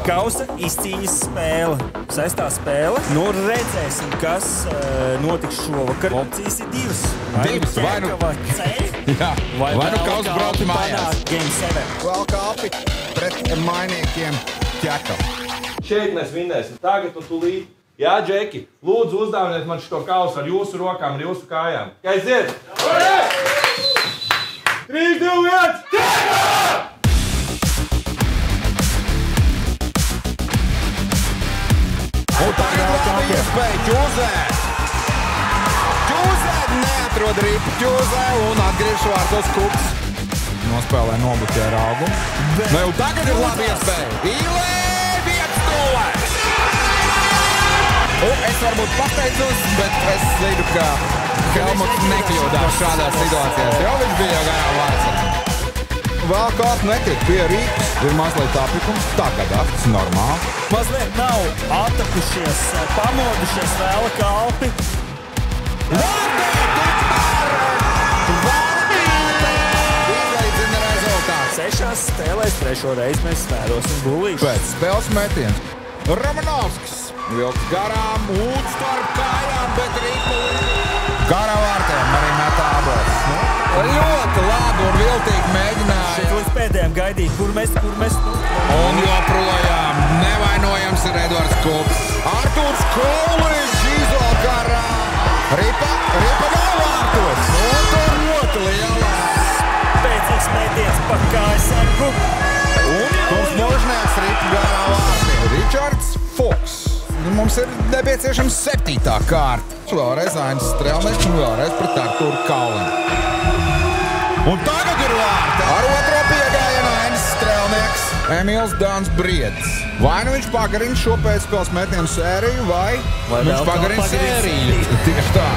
kausa izcīņas spēle. 6. spēle. Nu, redzēsim, kas notiks šovakar. Opcijas ir divas. Vai nu ceļ, vai nu kausa brauc mājās. Game 7. Vēl kāpi pret mainiekiem ķeka. Šeit mēs vinnēsim. Tagad un tūlīt. Jā, Džeki, lūdzu uzdāviniet man šito kausu ar jūsu rokām, ar jūsu kājām. Kā aiziet? 3, 2, 1, ķeka! Un tagad vēl iespēja Ķūzē. Ķūzē neatrod ripu Ķūzē un atgriež vārtos Kups. Nospēlē nobloķē Raugu. Nu jau tagad ir labi iespēja. Īlē 1-0. Es varbūt pateicos, bet es zinu, ka Helmuts nekļūdās šādās situācijās. Jo viņš bija jau garām vārds. Vēl kāds netiek pie rīks. Ir mazliet aplikums. Tagad akts normāli. Mazliet nav atakušies, pamodušies vēl kalpi. Vārtē! Izveicina rezultāts. 6 spēlēs 3. reizi mēs svērosim bullīšu. Pēc spēles metiens. Romanovskis. Vilks garām, ūd starp kājām, bet rīpa garā vārtēm arī met ābols. Ļoti labi un viltīgi mēģināja. Šeit līdz pēdējiem gaidīt, kur mēs. Un joprojām nevainojams ir Edvards Kups. Artūrs Kolis žīzo garā. Ripa nav vārtos. Un tur ļoti liela. Spēcīgs mētiens pa kājasargu. Un Kups Možnieks ripa garā vārtiem. Ričards Foks. Mums ir nepieciešams 7. kārta. Vēlreiz Ainis Strelnieks un vēlreiz pret Artūru Kalinu. Un tagad ir vārta. Ar otro piegājienu Ainis Strelnieks. Emīls Dans Briedis. Vai nu viņš pagarina šo pēcspēles metienu sēriju, vai viņš pagarina sēriju. Tieši tā.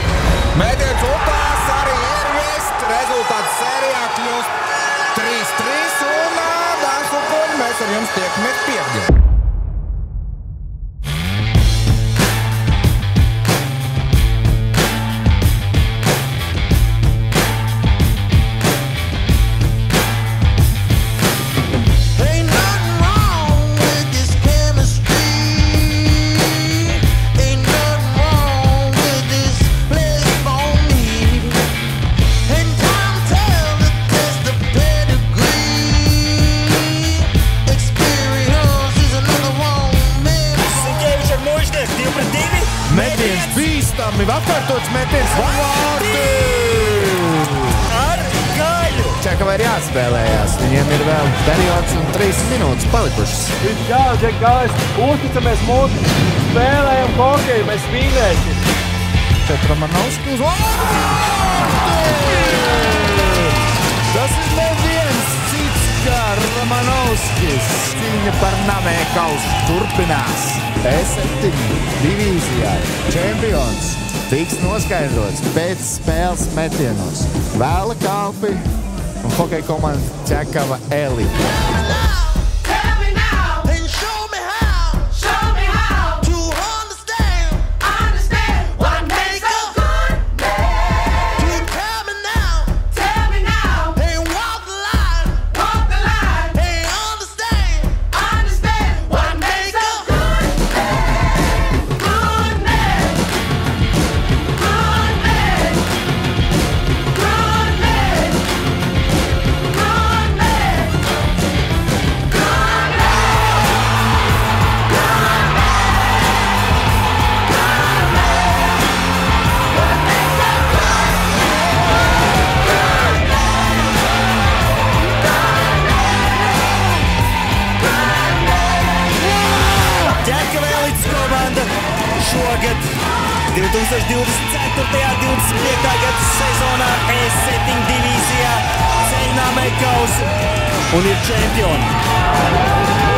Metiens un tās arī ir vest. Rezultāts sērijā kļūst 3-3 un Dans un mēs ar jums tiekamies piekdien. Metiens bīstami, atkārtots metiens vārti! Ar gaļu! Čekava ir jāspēlējās. Viņiem ir vēl periods un 3 minūtes palikušas. Jā, Džek, uzticamies mūsu, spēlējam hokeju, mēs vinnēsim. Šeit Romanovskis uz vārti! Tas ir neviens cits kā Romanovskis. Cīņa par namē kausu turpinās. E7 divīzijā čempions tiks noskaidrots pēc spēles metienos. Vēla kalpi un hokeja komanda Ķekava Elite. Šogad 2024. 25. gada sezonā E7 divīzijā ceļ namē kausu un ir čempioni.